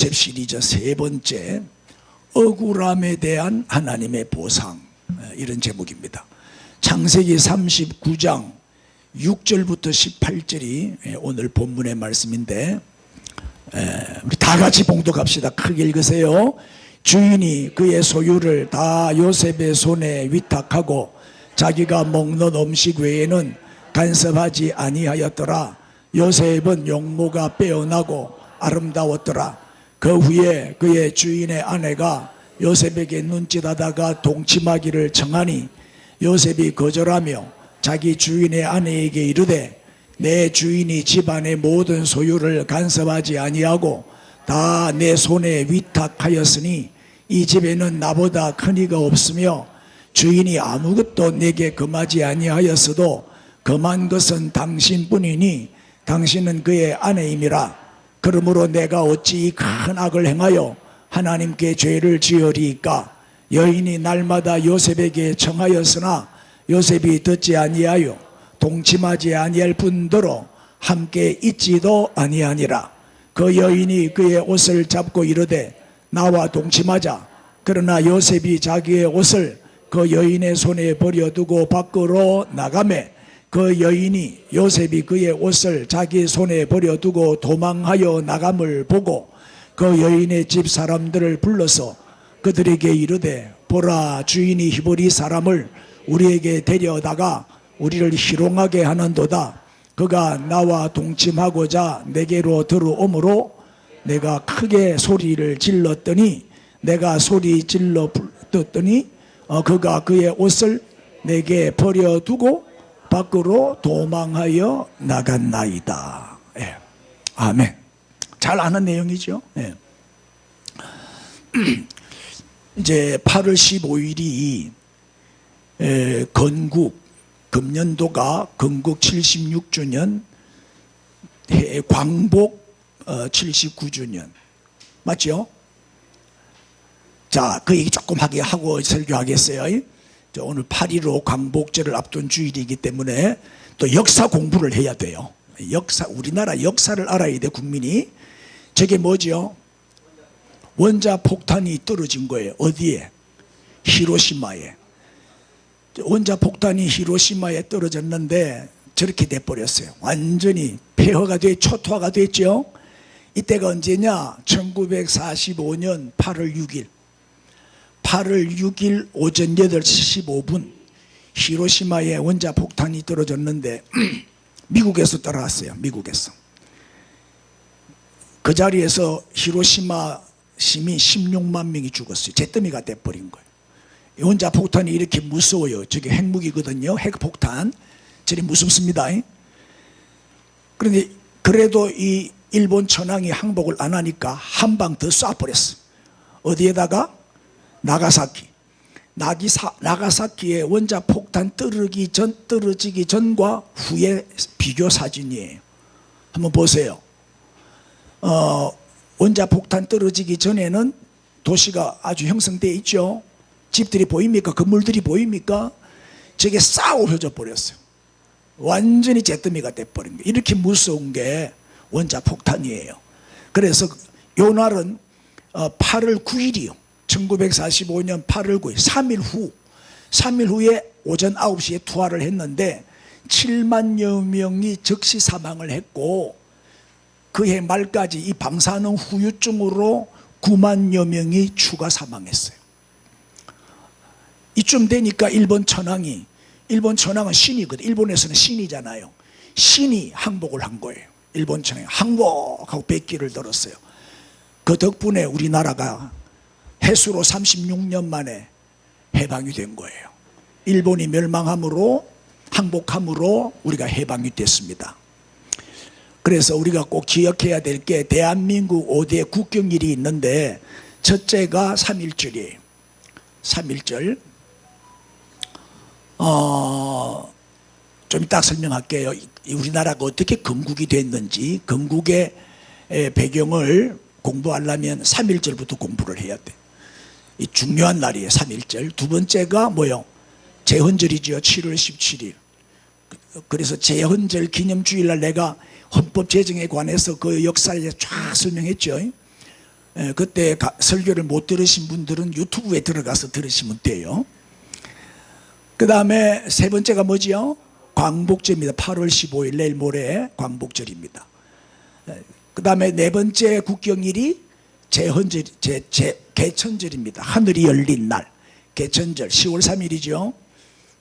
요셉 시리즈 세 번째, 억울함에 대한 하나님의 보상, 이런 제목입니다. 창세기 39장 6절부터 18절이 오늘 본문의 말씀인데, 우리 다 같이 봉독합시다. 크게 읽으세요. 주인이 그의 소유를 다 요셉의 손에 위탁하고 자기가 먹는 음식 외에는 간섭하지 아니하였더라. 요셉은 용모가 빼어나고 아름다웠더라. 그 후에 그의 주인의 아내가 요셉에게 눈짓하다가 동침하기를 청하니 요셉이 거절하며 자기 주인의 아내에게 이르되 내 주인이 집안의 모든 소유를 간섭하지 아니하고 다 내 손에 위탁하였으니 이 집에는 나보다 큰 이가 없으며 주인이 아무것도 내게 금하지 아니하였어도 금한 것은 당신뿐이니 당신은 그의 아내임이라. 그러므로 내가 어찌 이 큰 악을 행하여 하나님께 죄를 지으리이까. 여인이 날마다 요셉에게 청하였으나 요셉이 듣지 아니하여 동침하지 아니할 뿐더러 함께 있지도 아니하니라. 그 여인이 그의 옷을 잡고 이르되 나와 동침하자. 그러나 요셉이 자기의 옷을 그 여인의 손에 버려두고 밖으로 나가매 그 여인이 요셉이 그의 옷을 자기 손에 버려두고 도망하여 나감을 보고 그 여인의 집 사람들을 불러서 그들에게 이르되 보라, 주인이 히브리 사람을 우리에게 데려다가 우리를 희롱하게 하는도다. 그가 나와 동침하고자 내게로 들어오므로 내가 크게 소리를 질렀더니 내가 소리 질러 불렀더니 그가 그의 옷을 내게 버려두고 밖으로 도망하여 나갔나이다. 예. 아멘. 잘 아는 내용이죠. 예. 이제 8월 15일이 건국, 금년도가 건국 76주년, 광복 79주년 맞죠? 자, 그 얘기 조금 하고 설교하겠어요. 오늘 8.15 광복절을 앞둔 주일이기 때문에 또 역사 공부를 해야 돼요. 우리나라 역사를 알아야 돼, 국민이. 저게 뭐죠? 원자폭탄이 떨어진 거예요. 어디에? 히로시마에. 원자폭탄이 히로시마에 떨어졌는데 저렇게 돼버렸어요. 완전히 폐허가 초토화가 됐죠. 이때가 언제냐? 1945년 8월 6일 8월 6일 오전 8시 15분 히로시마에 원자폭탄이 떨어졌는데 미국에서 떨어졌어요. 미국에서. 그 자리에서 히로시마 시민 16만 명이 죽었어요. 잿더미가 돼버린 거예요. 원자폭탄이 이렇게 무서워요. 저게 핵무기거든요. 핵폭탄. 저리 무섭습니다. 그런데 그래도 이 일본 천황이 항복을 안 하니까 한 방 더 쏴버렸어. 어디에다가? 나가사키. 나가사키에 원자폭탄 떨어지기 전과 후의 비교 사진이에요. 한번 보세요. 원자폭탄 떨어지기 전에는 도시가 아주 형성되어 있죠. 집들이 보입니까? 건물들이 보입니까? 저게 싹 없어져 버렸어요. 완전히 잿더미가 돼버린 거예요. 이렇게 무서운 게 원자폭탄이에요. 그래서 요 날은 8월 9일이요 1945년 8월 9일 3일 후에 오전 9시에 투하를 했는데 7만여 명이 즉시 사망을 했고 그해 말까지 이 방사능 후유증으로 9만여 명이 추가 사망했어요. 이쯤 되니까 일본 천황은 신이거든. 일본에서는 신이잖아요. 신이 항복을 한 거예요. 일본 천황이 항복하고 백기를 들었어요. 그 덕분에 우리나라가 해수로 36년 만에 해방이 된 거예요. 일본이 멸망함으로 항복함으로 우리가 해방이 됐습니다. 그래서 우리가 꼭 기억해야 될 게 대한민국 5대 국경일이 있는데 첫째가 3.1절이에요. 3.1절. 좀 이따 설명할게요. 우리나라가 어떻게 건국이 됐는지 건국의 배경을 공부하려면 3.1절부터 공부를 해야 돼. 이 중요한 날이에요. 3.1절. 두 번째가 뭐요? 제헌절이죠. 7월 17일. 그래서 제헌절 기념주일날 내가 헌법 제정에 관해서 그 역사를 쫙 설명했죠. 그때 설교를 못 들으신 분들은 유튜브에 들어가서 들으시면 돼요. 그 다음에 세 번째가 뭐지요? 광복절입니다. 8월 15일 내일 모레 광복절입니다. 그 다음에 네 번째 국경일이 개천절입니다. 하늘이 열린 날, 개천절 10월 3일이죠.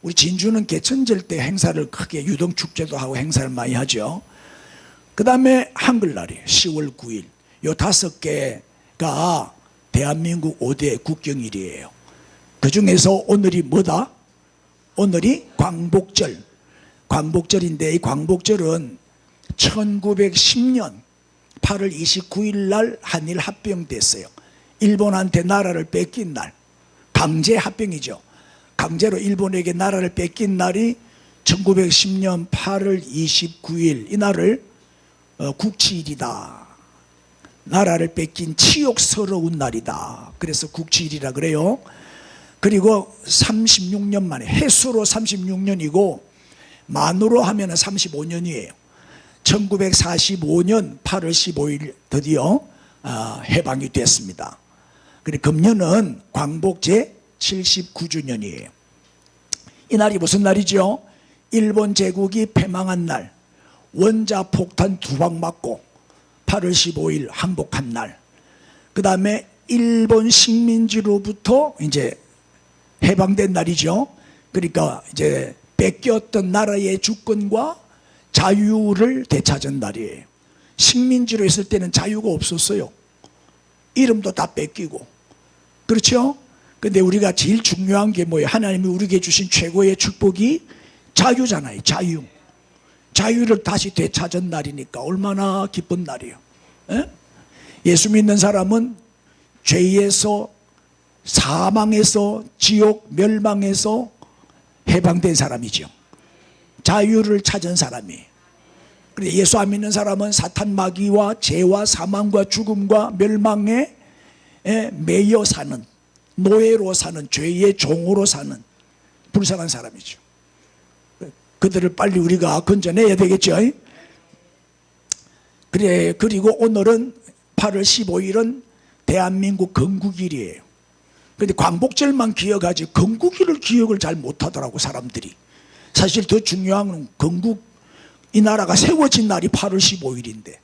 우리 진주는 개천절 때 행사를 크게 유동축제도 하고 행사를 많이 하죠. 그 다음에 한글날이 10월 9일. 요 5개가 대한민국 5대 국경일이에요. 그 중에서 오늘이 뭐다? 오늘이 광복절. 광복절인데 이 광복절은 1910년 8월 29일 날 한일 합병됐어요. 일본한테 나라를 뺏긴 날. 강제 합병이죠. 강제로 일본에게 나라를 뺏긴 날이 1910년 8월 29일. 이 날을 국치일이다. 나라를 뺏긴 치욕스러운 날이다. 그래서 국치일이라 그래요. 그리고 36년 만에, 해수로 36년이고 만으로 하면 35년이에요. 1945년 8월 15일 드디어 해방이 됐습니다. 그리고 금년은 광복 제 79주년이에요. 이 날이 무슨 날이죠? 일본 제국이 패망한 날, 원자폭탄 2방 맞고 8월 15일 항복한 날. 그 다음에 일본 식민지로부터 이제 해방된 날이죠. 그러니까 이제 뺏겼던 나라의 주권과 자유를 되찾은 날이에요. 식민지로 있을 때는 자유가 없었어요. 이름도 다 뺏기고. 그렇죠? 근데 우리가 제일 중요한 게 뭐예요? 하나님이 우리에게 주신 최고의 축복이 자유잖아요. 자유. 자유를 다시 되찾은 날이니까 얼마나 기쁜 날이에요. 에? 예수 믿는 사람은 죄에서, 사망에서, 지옥 멸망에서 해방된 사람이죠. 자유를 찾은 사람이에요. 그런데 예수 안 믿는 사람은 사탄 마귀와 죄와 사망과 죽음과 멸망에 매여 사는, 노예로 사는, 죄의 종으로 사는 불쌍한 사람이죠. 그들을 빨리 우리가 건져내야 되겠죠. 그래, 그리고 오늘은 8월 15일은 대한민국 건국일이에요. 그런데 광복절만 기억하지 건국일을 기억을 잘 못하더라고 사람들이. 사실 더 중요한 건 건국, 이 나라가 세워진 날이 8월 15일인데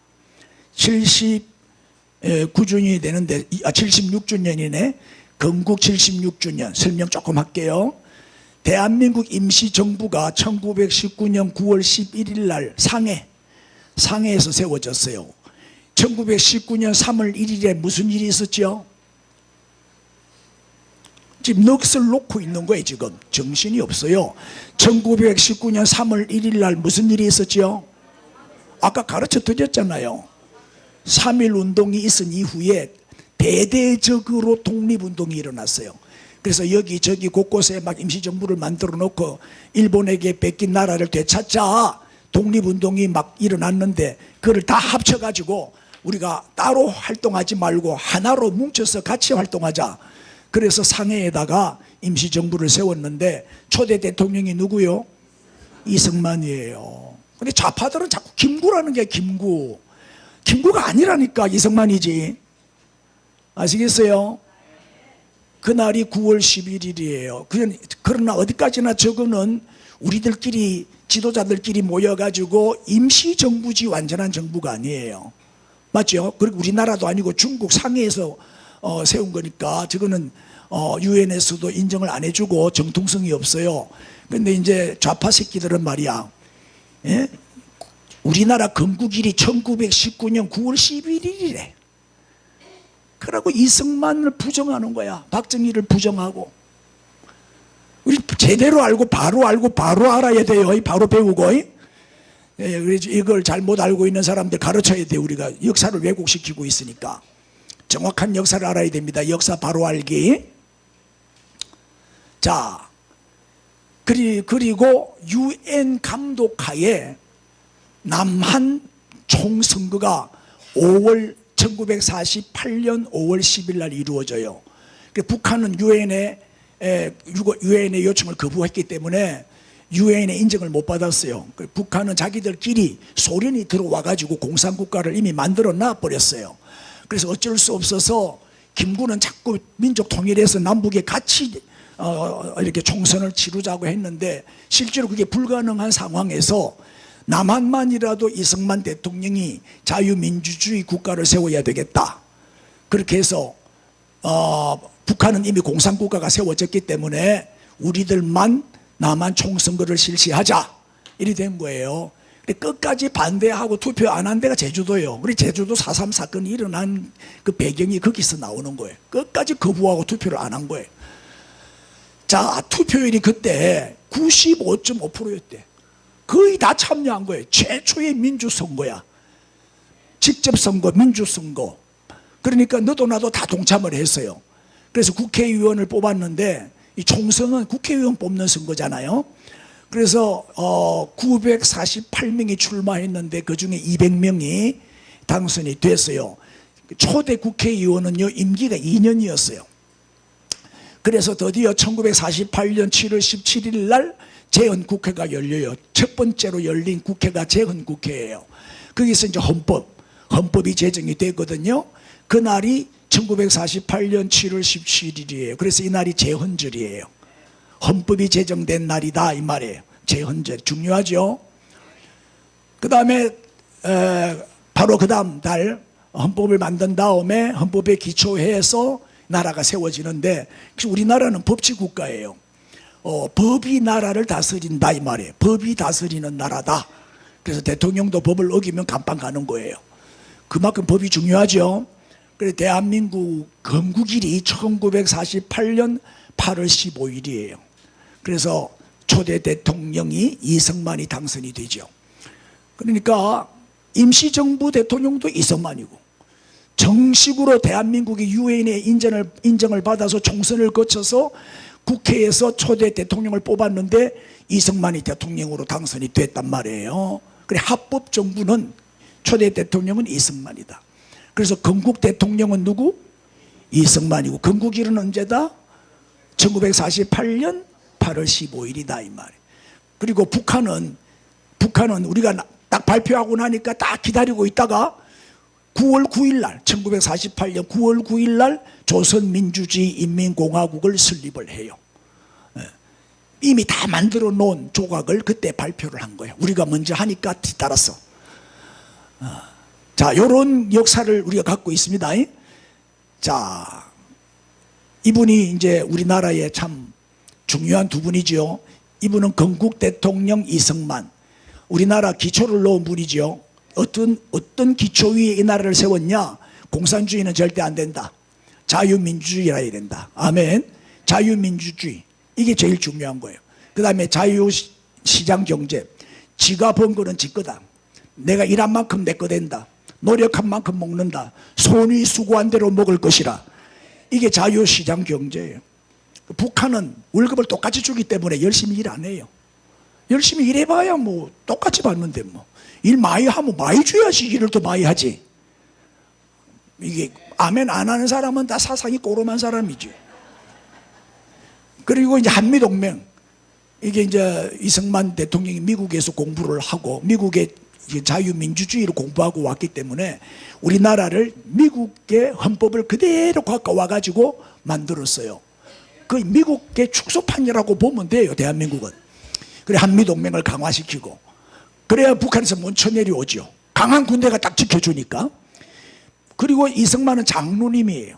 79주년이 되는데 76주년이네. 건국 76주년 설명 조금 할게요. 대한민국 임시정부가 1919년 9월 11일 날 상해에서 세워졌어요. 1919년 3월 1일에 무슨 일이 있었죠? 지금 넋을 놓고 있는 거예요. 지금 정신이 없어요. 1919년 3월 1일 날 무슨 일이 있었죠? 아까 가르쳐 드렸잖아요. 3.1 운동이 있은 이후에 대대적으로 독립운동이 일어났어요. 그래서 여기저기 곳곳에 막 임시정부를 만들어 놓고 일본에게 뺏긴 나라를 되찾자 독립운동이 막 일어났는데 그걸 다 합쳐가지고 우리가 따로 활동하지 말고 하나로 뭉쳐서 같이 활동하자. 그래서 상해에다가 임시정부를 세웠는데 초대 대통령이 누구요? 이승만이에요. 근데 좌파들은 자꾸 김구라는 게 김구. 김구가 아니라니까 이승만이지. 아시겠어요? 그날이 9월 11일이에요. 그러나 어디까지나 저거는 우리들끼리 지도자들끼리 모여가지고 임시정부지 완전한 정부가 아니에요. 맞죠? 그리고 우리나라도 아니고 중국 상해에서 세운 거니까 저거는 유엔에서도 인정을 안 해주고 정통성이 없어요. 근데 이제 좌파 새끼들은 말이야, 예? 우리나라 건국일이 1919년 9월 11일이래. 그러고 이승만을 부정하는 거야. 박정희를 부정하고. 우리 제대로 알고 바로 알아야 돼요. 바로 배우고. 예, 그래서 이걸 잘못 알고 있는 사람들 가르쳐야 돼요. 우리가 역사를 왜곡시키고 있으니까. 정확한 역사를 알아야 됩니다. 역사 바로 알기. 자, 그리고 UN 감독하에 남한 총선거가 1948년 5월 10일 날 이루어져요. 북한은 유엔의 요청을 거부했기 때문에 유엔의 인정을 못 받았어요. 북한은 자기들끼리 소련이 들어와 가지고 공산국가를 이미 만들어 놔 버렸어요. 그래서 어쩔 수 없어서 김구는 자꾸 민족 통일해서 남북에 같이 이렇게 총선을 치르자고 했는데 실제로 그게 불가능한 상황에서 남한만이라도 이승만 대통령이 자유민주주의 국가를 세워야 되겠다. 그렇게 해서 북한은 이미 공산국가가 세워졌기 때문에 우리들만 남한 총선거를 실시하자 이리 된 거예요. 끝까지 반대하고 투표 안 한 데가 제주도예요. 그리고 제주도 4.3 사건이 일어난 그 배경이 거기서 나오는 거예요. 끝까지 거부하고 투표를 안 한 거예요. 자, 투표율이 그때 95.5%였대. 거의 다 참여한 거예요. 최초의 민주선거야. 직접선거, 민주선거. 그러니까 너도 나도 다 동참을 했어요. 그래서 국회의원을 뽑았는데 이 총선은 국회의원 뽑는 선거잖아요. 그래서 948명이 출마했는데 그중에 200명이 당선이 됐어요. 초대 국회의원은요 임기가 2년이었어요. 그래서 드디어 1948년 7월 17일 날 재헌국회가 열려요. 첫 번째로 열린 국회가 재헌국회예요. 거기서 이제 헌법이 제정이 되거든요. 그날이 1948년 7월 17일이에요. 그래서 이날이 재헌절이에요. 헌법이 제정된 날이다 이 말이에요. 재헌절 중요하죠. 그 다음에 바로 그 다음 달 헌법을 만든 다음에 헌법에 기초해서 나라가 세워지는데 우리나라는 법치국가예요. 법이 나라를 다스린다 이 말이에요. 법이 다스리는 나라다. 그래서 대통령도 법을 어기면 감방 가는 거예요. 그만큼 법이 중요하죠. 그래서 대한민국 건국일이 1948년 8월 15일이에요. 그래서 초대 대통령이 이승만이 당선이 되죠. 그러니까 임시정부 대통령도 이승만이고 정식으로 대한민국이 유엔의 인정을 받아서 총선을 거쳐서 국회에서 초대 대통령을 뽑았는데 이승만이 대통령으로 당선이 됐단 말이에요. 그래 합법정부는 초대 대통령은 이승만이다. 그래서 건국 대통령은 누구? 이승만이고 건국일은 언제다? 1948년 8월 15일이다 이 말이에요. 그리고 북한은 우리가 딱 발표하고 나니까 딱 기다리고 있다가 9월 9일 날 1948년 9월 9일 날 조선민주주의 인민공화국을 설립을 해요. 이미 다 만들어 놓은 조각을 그때 발표를 한 거예요. 우리가 먼저 하니까 뒤따라서. 자, 요런 역사를 우리가 갖고 있습니다. 자, 이분이 이제 우리나라의 참 중요한 두 분이죠. 이분은 건국 대통령 이승만. 우리나라 기초를 놓은 분이죠. 어떤 기초 위에 이 나라를 세웠냐? 공산주의는 절대 안 된다. 자유민주주의라 해야 된다. 아멘. 자유민주주의. 이게 제일 중요한 거예요. 그 다음에 자유시장경제. 지가 번 거는 지 거다. 내가 일한 만큼 내 거 된다. 노력한 만큼 먹는다. 손이 수고한 대로 먹을 것이라. 이게 자유시장경제예요. 북한은 월급을 똑같이 주기 때문에 열심히 일 안 해요. 열심히 일해봐야 뭐 똑같이 받는데 뭐. 일 많이 하면 많이 줘야지 일을 더 많이 하지. 이게 아멘 안 하는 사람은 다 사상이 꼬름한 사람이지. 그리고 이제 한미동맹. 이게 이제 이승만 대통령이 미국에서 공부를 하고 미국의 자유민주주의를 공부하고 왔기 때문에 우리나라를 미국의 헌법을 그대로 갖고 와가지고 만들었어요. 그 미국의 축소판이라고 보면 돼요. 대한민국은. 그래 한미동맹을 강화시키고 그래야 북한에서 못 쳐내려오죠. 강한 군대가 딱 지켜주니까. 그리고 이승만은 장로님이에요.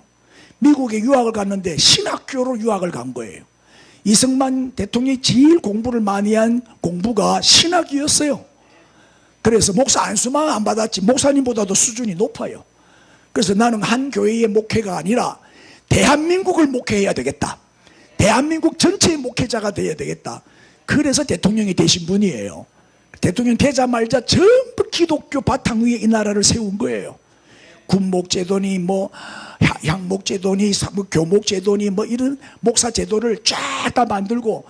미국에 유학을 갔는데 신학교로 유학을 간 거예요. 이승만 대통령이 제일 공부를 많이 한 공부가 신학이었어요. 그래서 목사 안수만 안 받았지 목사님보다도 수준이 높아요. 그래서 나는 한 교회의 목회가 아니라 대한민국을 목회해야 되겠다. 대한민국 전체의 목회자가 되어야 되겠다. 그래서 대통령이 되신 분이에요. 대통령 되자마자 전부 기독교 바탕 위에 이 나라를 세운 거예요. 군목제도니 뭐 향목제도니 교목제도니 뭐 이런 목사제도를 쫙 다 만들고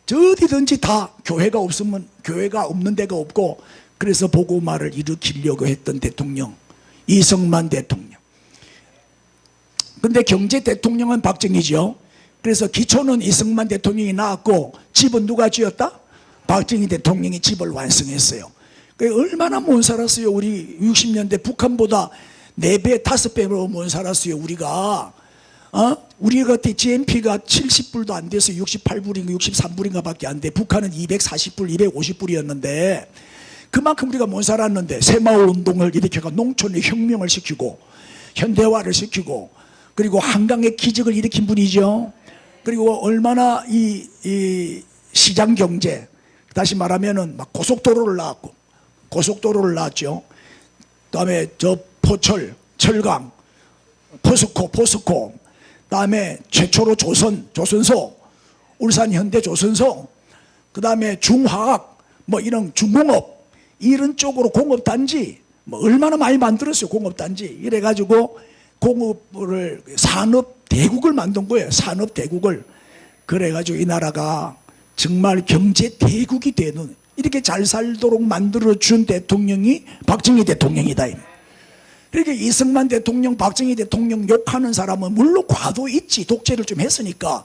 어디든지 다 교회가 없는 데가 없고 그래서 복음화를 일으키려고 했던 대통령 이승만 대통령. 근데 경제 대통령은 박정희죠. 그래서 기초는 이승만 대통령이 나왔고 집은 누가 지었다? 박정희 대통령이 집을 완성했어요. 얼마나 못 살았어요. 우리 60년대 북한보다 4배, 5배로 못 살았어요, 우리가. 우리가 그때 GNP가 70불도 안 돼서 68불인가 63불인가 밖에 안 돼. 북한은 240불, 250불이었는데 그만큼 우리가 못 살았는데 새마을 운동을 일으켜가 농촌의 혁명을 시키고 현대화를 시키고 그리고 한강의 기적을 일으킨 분이죠. 그리고 얼마나 이 시장 경제, 다시 말하면은 막 고속도로를 낳았죠. 그다음에 저 포철, 철강, 포스코, 그다음에 최초로 조선소, 울산 현대 조선소, 그다음에 중화학, 뭐 이런 중공업, 이런 쪽으로 공업단지 뭐 얼마나 많이 만들었어요. 공업단지 이래가지고 공업을 산업대국을 만든 거예요. 산업대국을. 그래가지고 이 나라가 정말 경제대국이 되는, 이렇게 잘 살도록 만들어준 대통령이 박정희 대통령이다. 그러니까 이승만 대통령, 박정희 대통령 욕하는 사람은 물론 과도 있지. 독재를 좀 했으니까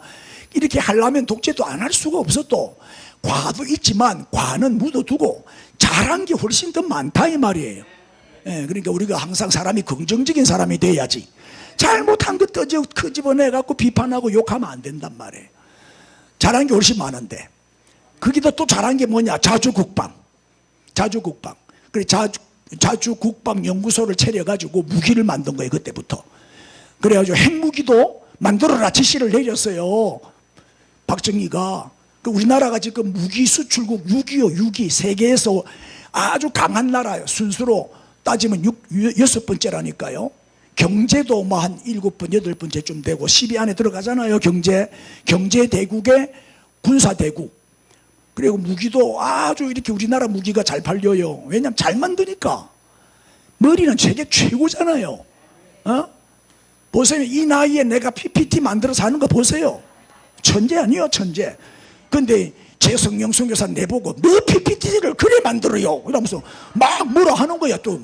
이렇게 하려면 독재도 안 할 수가 없었도 과도 있지만 과는 묻어두고 잘한 게 훨씬 더 많다 이 말이에요. 그러니까 우리가 항상 사람이 긍정적인 사람이 돼야지, 잘못한 것 끄집어내갖고 비판하고 욕하면 안 된단 말이에요. 잘한 게 훨씬 많은데 거기다 또 잘한 게 뭐냐, 자주국방. 그래 자주국방연구소를 차려가지고 무기를 만든 거예요. 그때부터. 그래가지고 핵무기도 만들어라 지시를 내렸어요, 박정희가. 우리나라가 지금 무기 수출국 6위 세계에서 아주 강한 나라예요. 순수로 따지면 6번째라니까요. 경제도 뭐 한 7번, 8번째쯤 되고 10위 안에 들어가잖아요. 경제 대국에 군사 대국. 그리고 무기도 아주 이렇게 우리나라 무기가 잘 팔려요. 왜냐하면 잘 만드니까. 머리는 세계 최고잖아요. 보세요. 이 나이에 내가 PPT 만들어서 하는 거 보세요. 천재 아니에요, 천재. 근데 최성영 선교사 내보고 너 PPT를 그래 만들어요 이러면서 막 뭐라 하는 거야. 또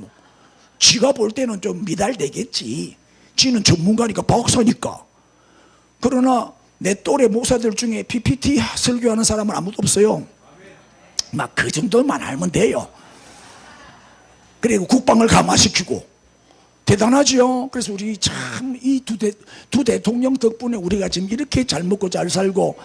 지가 볼 때는 좀 미달되겠지. 지는 전문가니까 박사니까. 그러나 내 또래 목사들 중에 PPT 설교하는 사람은 아무도 없어요. 막 그 정도만 알면 돼요. 그리고 국방을 강화시키고 대단하죠. 그래서 우리 참 이 두 대통령 덕분에 우리가 지금 이렇게 잘 먹고 잘 살고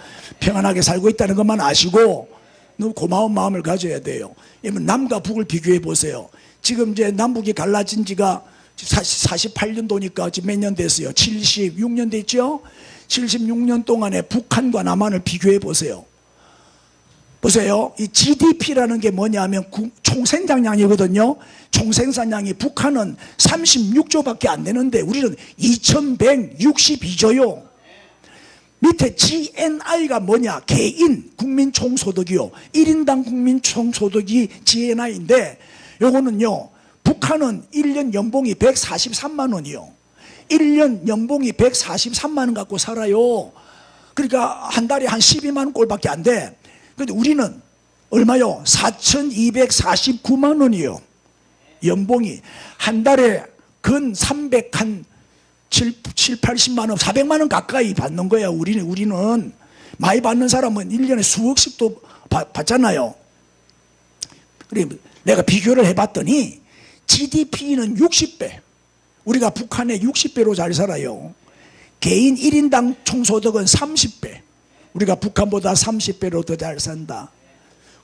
평안하게 살고 있다는 것만 아시고 너무 고마운 마음을 가져야 돼요. 왜냐면 남과 북을 비교해 보세요. 지금 이제 남북이 갈라진 지가 48년도니까 지금 몇 년 됐어요? 76년 됐죠? 76년 동안에 북한과 남한을 비교해 보세요. 보세요. 이 GDP라는 게 뭐냐면 총생산량이거든요. 총생산량이 북한은 36조밖에 안 되는데 우리는 2162조요. 밑에 GNI가 뭐냐? 개인 국민총소득이요. 1인당 국민총소득이 GNI인데 요거는요, 북한은 1년 연봉이 143만 원이요. 1년 연봉이 143만 원 갖고 살아요. 그러니까 한 달에 한 12만 원 꼴밖에 안 돼. 근데 우리는 얼마요? 4,249만 원이요. 연봉이 한 달에 근 80만 원, 400만 원 가까이 받는 거야. 우리는 많이 받는 사람은 1년에 수억씩도 받잖아요. 그래 내가 비교를 해봤더니 GDP는 60배. 우리가 북한의 60배로 잘 살아요. 개인 1인당 총소득은 30배. 우리가 북한보다 30배로 더 잘 산다.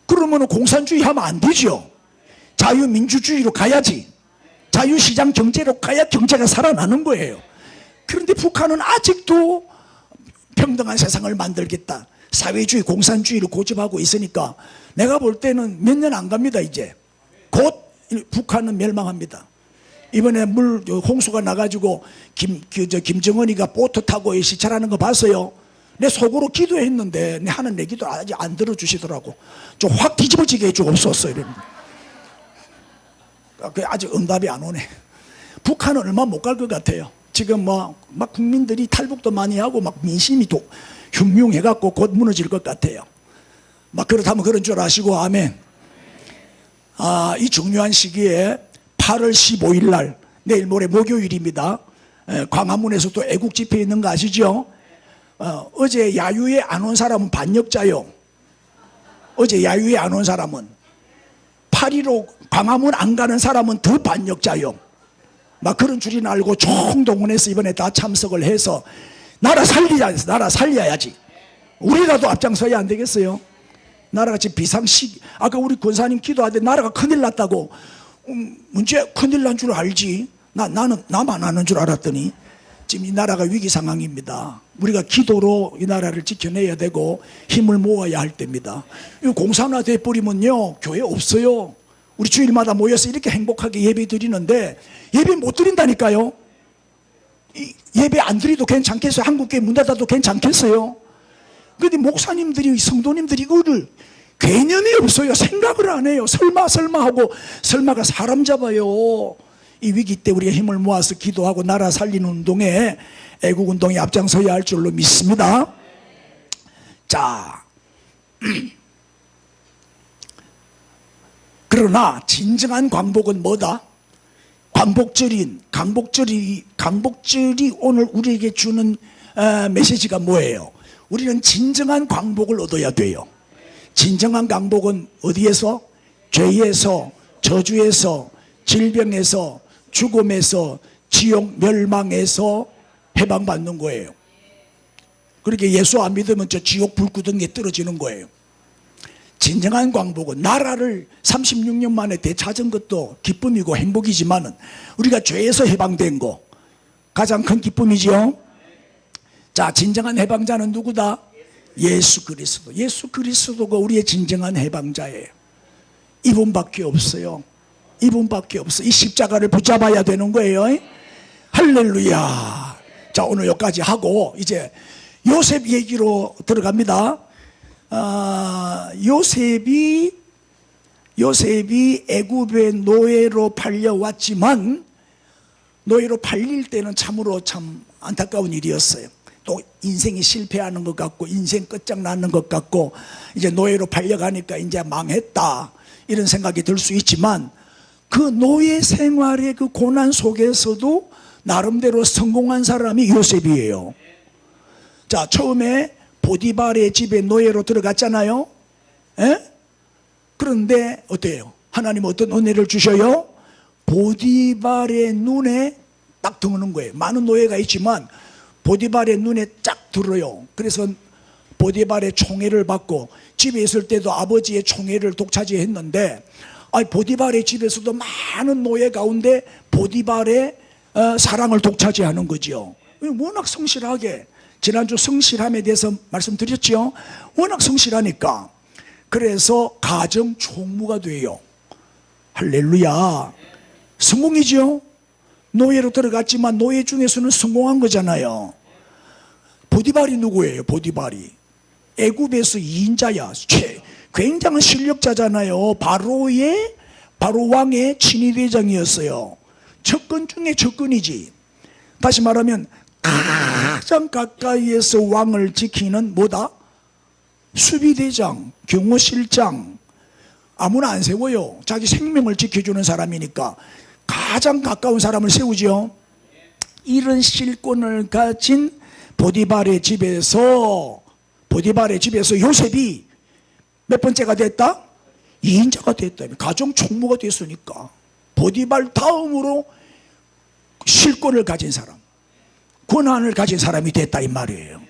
그러면 공산주의 하면 안 되죠. 자유민주주의로 가야지. 자유시장 경제로 가야 경제가 살아나는 거예요. 그런데 북한은 아직도 평등한 세상을 만들겠다, 사회주의 공산주의를 고집하고 있으니까 내가 볼 때는 몇 년 안 갑니다. 이제 곧 북한은 멸망합니다. 이번에 홍수가 나가지고 김정은이가 보트 타고 시찰하는 거 봤어요. 내 속으로 기도했는데 내 하는 내 기도 아직 안 들어주시더라고. 좀 확 뒤집어지게 해주옵소서 이럽니다. 아직 응답이 안 오네. 북한은 얼마 못 갈 것 같아요. 지금 막 국민들이 탈북도 많이 하고 막 민심이 흉흉해갖고 곧 무너질 것 같아요. 막 그렇다면 그런 줄 아시고 아멘. 이 중요한 시기에 8월 15일 날, 내일 모레 목요일입니다. 광화문에서 또 애국 집회 있는 거 아시죠? 어제 야유회 안 온 사람은 반역자요. 어제 야유회 안 온 사람은 8.15 광화문 안 가는 사람은 더 반역자요. 막 그런 줄인 알고 총동원해서 이번에 다 참석을 해서 나라 살리자 해서 나라 살려야지. 우리라도 앞장서야 안 되겠어요? 나라가 지금 비상시, 아까 우리 권사님 기도하는데 나라가 큰일 났다고. 문제 큰일 난 줄 알지. 나만 아는 줄 알았더니 지금 이 나라가 위기 상황입니다. 우리가 기도로 이 나라를 지켜내야 되고 힘을 모아야 할 때입니다. 이거 공산화 돼버리면요 교회 없어요. 우리 주일마다 모여서 이렇게 행복하게 예배 드리는데 예배 못 드린다니까요. 예배 안 드리도 괜찮겠어요? 한국교회 문 닫아도 괜찮겠어요? 그런데 목사님들이 성도님들이 이거를 개념이 없어요. 생각을 안 해요. 설마 하고 설마가 사람 잡아요. 이 위기 때 우리가 힘을 모아서 기도하고 나라 살리는 운동에 애국운동에 앞장서야 할 줄로 믿습니다. 자, 그러나 진정한 광복은 뭐다? 광복절이 오늘 우리에게 주는 메시지가 뭐예요? 우리는 진정한 광복을 얻어야 돼요. 진정한 광복은 어디에서? 죄에서, 저주에서, 질병에서, 죽음에서, 지옥 멸망에서 해방받는 거예요. 그렇게 예수 안 믿으면 저 지옥 불구덩이에 떨어지는 거예요. 진정한 광복은 나라를 36년 만에 되찾은 것도 기쁨이고 행복이지만 우리가 죄에서 해방된 거 가장 큰 기쁨이죠. 자, 진정한 해방자는 누구다? 예수 그리스도. 예수 그리스도가 우리의 진정한 해방자예요. 이분밖에 없어요. 이분밖에 없어. 이 십자가를 붙잡아야 되는 거예요. 할렐루야. 자, 오늘 여기까지 하고 이제 요셉 얘기로 들어갑니다. 요셉이 애굽의 노예로 팔려왔지만 노예로 팔릴 때는 참으로 참 안타까운 일이었어요. 또 인생이 실패하는 것 같고 인생 끝장나는 것 같고 이제 노예로 팔려가니까 이제 망했다 이런 생각이 들 수 있지만 그 노예 생활의 그 고난 속에서도 나름대로 성공한 사람이 요셉이에요. 자, 처음에 보디발의 집에 노예로 들어갔잖아요. 에? 그런데 어때요? 하나님 어떤 은혜를 주셔요? 보디발의 눈에 딱 드는 거예요. 많은 노예가 있지만 보디발의 눈에 쫙 들어요. 그래서 보디발의 총애를 받고 집에 있을 때도 아버지의 총애를 독차지했는데 보디발의 집에서도 많은 노예 가운데 보디발의 사랑을 독차지하는 거죠. 워낙 성실하게 지난주 성실함에 대해서 말씀드렸죠. 워낙 성실하니까 그래서 가정 총무가 돼요. 할렐루야. 성공이죠. 노예로 들어갔지만 노예 중에서는 성공한 거잖아요. 보디발이 누구예요? 보디발이 애굽에서 2인자야. 굉장한 실력자잖아요. 바로 왕의 친위대장이었어요. 접근 중에 접근이지. 다시 말하면 가장 가까이에서 왕을 지키는 뭐다? 수비대장, 경호실장. 아무나 안 세워요. 자기 생명을 지켜주는 사람이니까 가장 가까운 사람을 세우죠. 이런 실권을 가진 보디발의 집에서 요셉이 몇 번째가 됐다? 2인자가 됐다. 가정 총무가 됐으니까 보디발 다음으로 실권을 가진 사람, 권한을 가진 사람이 됐다 이 말이에요.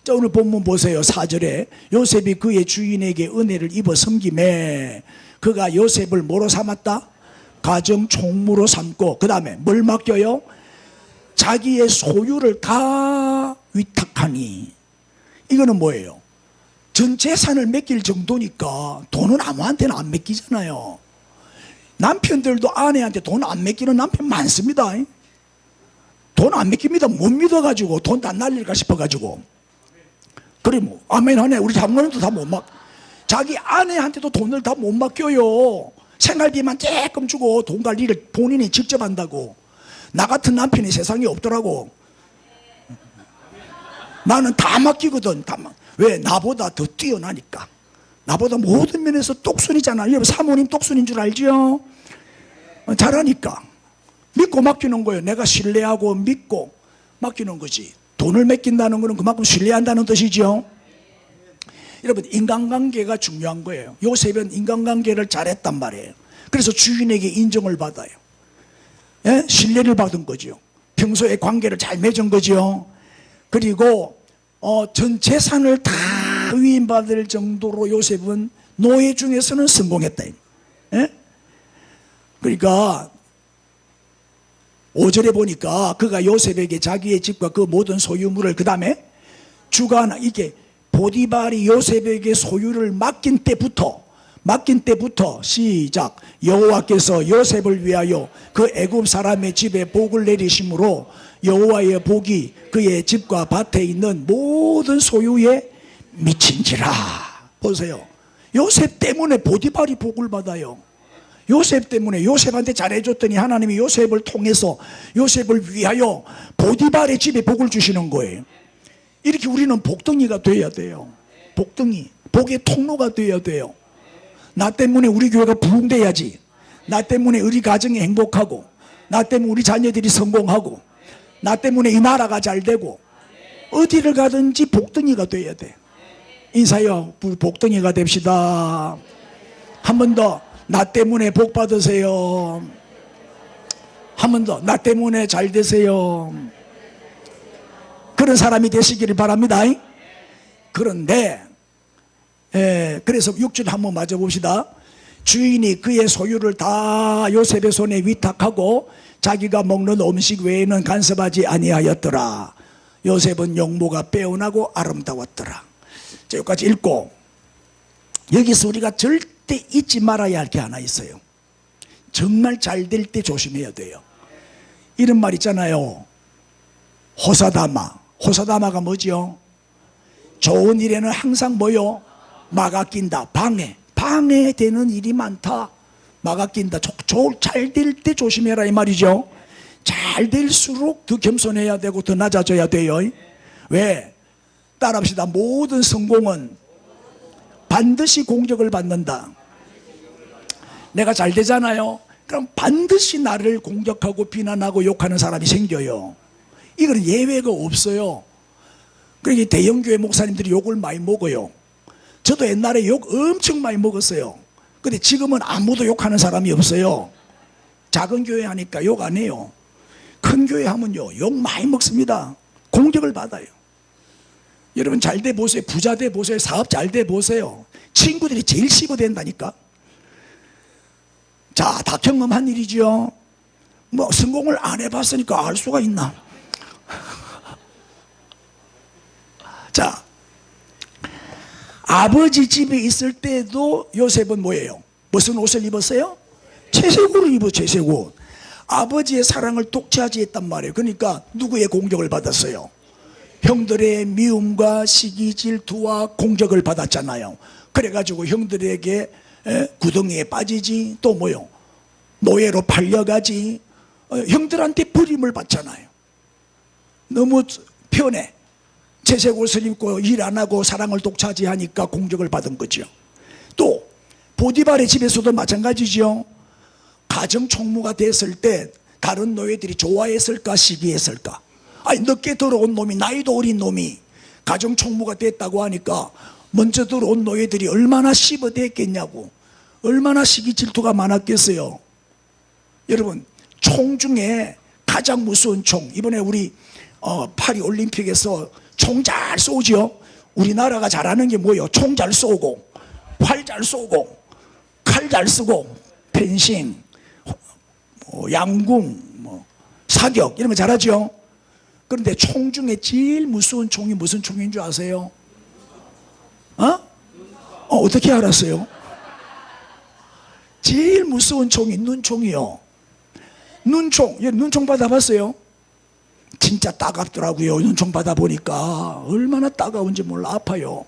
자, 오늘 본문 보세요. 4절에 요셉이 그의 주인에게 은혜를 입어 섬김에 그가 요셉을 뭐로 삼았다? 가정 총무로 삼고 그 다음에 뭘 맡겨요? 자기의 소유를 다 위탁하니. 이거는 뭐예요? 전 재산을 맡길 정도니까 돈은 아무한테나 안 맡기잖아요. 남편들도 아내한테 돈 안 맡기는 남편 많습니다. 돈 안 맡깁니다. 못 믿어가지고 돈 다 날릴까 싶어가지고. 그래 뭐 아멘 하네. 우리 장모님도 다 못 자기 아내한테도 돈을 다 못 맡겨요. 생활비만 조금 주고 돈 관리를 본인이 직접 한다고. 나 같은 남편이 세상에 없더라고. 나는 다 맡기거든. 왜? 나보다 더 뛰어나니까. 나보다 모든 면에서 똑순이잖아. 여러분 사모님 똑순인 줄 알죠? 잘하니까 믿고 맡기는 거예요. 내가 신뢰하고 믿고 맡기는 거지. 돈을 맡긴다는 것은 그만큼 신뢰한다는 뜻이죠. 여러분 인간관계가 중요한 거예요. 요셉은 인간관계를 잘했단 말이에요. 그래서 주인에게 인정을 받아요. 예? 신뢰를 받은 거죠. 평소에 관계를 잘 맺은 거죠. 그리고 전 재산을 다 위임받을 정도로 요셉은 노예 중에서는 성공했다. 예? 그러니까 5절에 보니까 그가 요셉에게 자기의 집과 그 모든 소유물을, 그 다음에 주관, 이게 보디발이 요셉에게 소유를 맡긴 때부터 시작. 여호와께서 요셉을 위하여 그 애굽 사람의 집에 복을 내리심으로 여호와의 복이 그의 집과 밭에 있는 모든 소유에 미친지라. 보세요. 요셉 때문에 보디발이 복을 받아요. 요셉 때문에, 요셉한테 잘해줬더니 하나님이 요셉을 통해서, 요셉을 위하여 보디발의 집에 복을 주시는 거예요. 이렇게 우리는 복덩이가 돼야 돼요. 복덩이, 복의 통로가 돼야 돼요. 나 때문에 우리 교회가 부흥돼야지. 나 때문에 우리 가정이 행복하고, 나 때문에 우리 자녀들이 성공하고, 나 때문에 이 나라가 잘 되고, 어디를 가든지 복덩이가 돼야 돼. 인사요, 복덩이가 됩시다. 한 번 더, 나 때문에 복 받으세요. 한 번 더, 나 때문에 잘 되세요. 그런 사람이 되시기를 바랍니다. 그런데 그래서 6절 한번 맞아봅시다. 주인이 그의 소유를 다 요셉의 손에 위탁하고 자기가 먹는 음식 외에는 간섭하지 아니하였더라. 요셉은 용모가 빼어나고 아름다웠더라. 자, 여기까지 읽고, 여기서 우리가 절대 잊지 말아야 할 게 하나 있어요. 정말 잘 될 때 조심해야 돼요. 이런 말 있잖아요. 호사다마가 뭐죠? 좋은 일에는 항상 뭐요? 막아 낀다. 방해되는 일이 많다. 막아 낀다. 잘 될 때 조심해라 이 말이죠. 잘 될수록 더 겸손해야 되고 더 낮아져야 돼요. 왜? 따라합시다. 모든 성공은 반드시 공격을 받는다. 내가 잘 되잖아요. 그럼 반드시 나를 공격하고 비난하고 욕하는 사람이 생겨요. 이건 예외가 없어요. 그러니까 대형교회 목사님들이 욕을 많이 먹어요. 저도 옛날에 욕 엄청 많이 먹었어요. 근데 지금은 아무도 욕하는 사람이 없어요. 작은 교회 하니까 욕 안 해요. 큰 교회 하면요, 욕 많이 먹습니다. 공격을 받아요. 여러분 잘 돼 보세요. 부자 돼 보세요. 사업 잘 돼 보세요. 친구들이 제일 씹어댄다니까. 자, 다 경험한 일이죠. 뭐 성공을 안 해봤으니까 알 수가 있나. 자, 아버지 집에 있을 때도 요셉은 뭐예요? 무슨 옷을 입었어요? 채색 옷을 입어. 채색 옷. 아버지의 사랑을 독차지 했단 말이에요. 그러니까 누구의 공격을 받았어요? 형들의 미움과 시기 질투와 공격을 받았잖아요. 그래가지고 형들에게 구덩이에 빠지지, 또 뭐요? 노예로 팔려가지, 형들한테 버림을 받잖아요. 너무 편해. 채색 옷을 입고 일 안 하고 사랑을 독차지하니까 공격을 받은 거죠. 또 보디발의 집에서도 마찬가지죠. 가정 총무가 됐을 때 다른 노예들이 좋아했을까 시기했을까? 아니, 늦게 들어온 놈이, 나이도 어린 놈이 가정 총무가 됐다고 하니까 먼저 들어온 노예들이 얼마나 씹어댔겠냐고, 얼마나 시기 질투가 많았겠어요. 여러분, 총 중에 가장 무서운 총, 이번에 우리 파리 올림픽에서 총 잘 쏘죠. 우리나라가 잘하는 게 뭐예요? 총 잘 쏘고, 활 잘 쏘고, 칼 잘 쓰고, 펜싱, 양궁, 사격 이런 거 잘하죠. 그런데 총 중에 제일 무서운 총이 무슨 총인 줄 아세요? 어떻게 알았어요? 제일 무서운 총이 눈총이요. 눈총 받아봤어요? 진짜 따갑더라고요. 눈총 받아보니까 얼마나 따가운지 몰라. 아파요.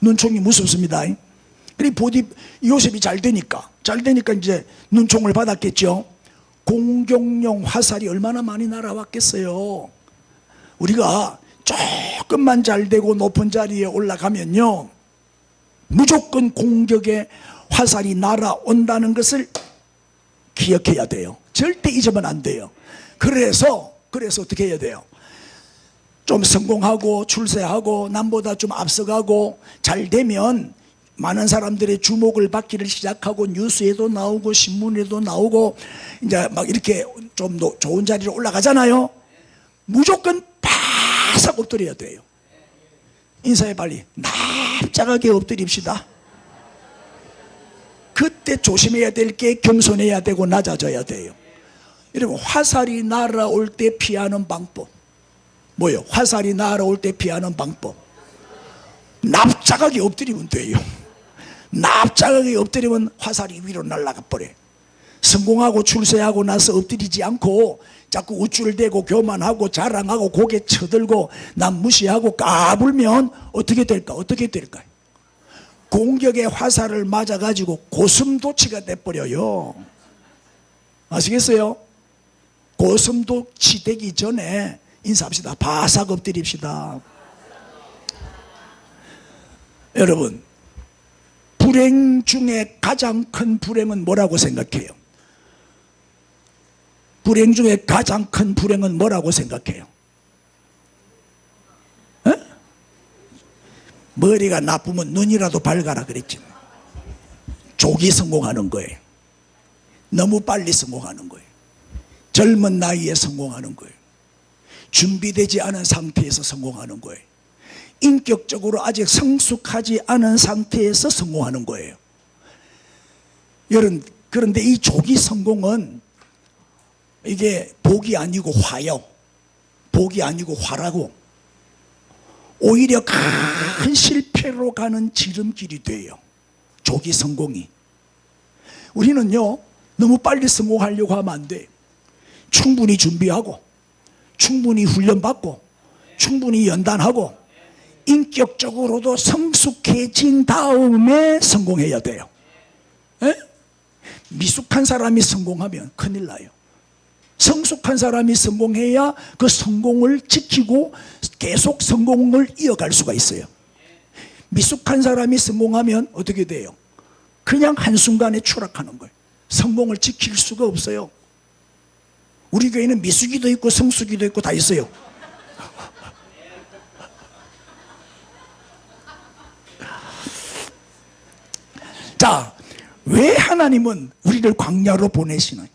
눈총이 무섭습니다. 그리고 요셉이 잘 되니까 이제 눈총을 받았겠죠. 공격용 화살이 얼마나 많이 날아왔겠어요. 우리가 조금만 잘 되고 높은 자리에 올라가면요, 무조건 공격의 화살이 날아온다는 것을 기억해야 돼요. 절대 잊으면 안 돼요. 그래서 어떻게 해야 돼요? 좀 성공하고 출세하고 남보다 좀 앞서가고 잘 되면 많은 사람들의 주목을 받기를 시작하고 뉴스에도 나오고 신문에도 나오고 이제 막 이렇게 좀 더 좋은 자리로 올라가잖아요. 무조건 바싹 엎드려야 돼요. 인사해 빨리. 납작하게 엎드립시다. 그때 조심해야 될 게 겸손해야 되고 낮아져야 돼요. 여러분, 화살이 날아올 때 피하는 방법 뭐예요? 화살이 날아올 때 피하는 방법, 납작하게 엎드리면 돼요. 납작하게 엎드리면 화살이 위로 날아가 버려요. 성공하고 출세하고 나서 엎드리지 않고 자꾸 우쭐대고 교만하고 자랑하고 고개 쳐들고 남 무시하고 까불면 어떻게 될까? 어떻게 될까요? 공격의 화살을 맞아가지고 고슴도치가 돼버려요. 아시겠어요? 고슴도치 되기 전에 인사합시다. 바싹 엎드립시다. 여러분, 불행 중에 가장 큰 불행은 뭐라고 생각해요? 불행 중에 가장 큰 불행은 뭐라고 생각해요? 에? 머리가 나쁘면 눈이라도 밝아라 그랬지. 조기 성공하는 거예요. 너무 빨리 성공하는 거예요. 젊은 나이에 성공하는 거예요. 준비되지 않은 상태에서 성공하는 거예요. 인격적으로 아직 성숙하지 않은 상태에서 성공하는 거예요. 그런데 이 조기 성공은 이게 복이 아니고 화요. 복이 아니고 화라고. 오히려 큰 실패로 가는 지름길이 돼요. 조기 성공이. 우리는요, 너무 빨리 성공하려고 하면 안 돼요. 충분히 준비하고, 충분히 훈련받고, 충분히 연단하고, 인격적으로도 성숙해진 다음에 성공해야 돼요. 에? 미숙한 사람이 성공하면 큰일 나요. 성숙한 사람이 성공해야 그 성공을 지키고 계속 성공을 이어갈 수가 있어요. 미숙한 사람이 성공하면 어떻게 돼요? 그냥 한순간에 추락하는 거예요. 성공을 지킬 수가 없어요. 우리 교회는 미숙이도 있고 성숙이도 있고 다 있어요. 자, 왜 하나님은 우리를 광야로 보내시나요?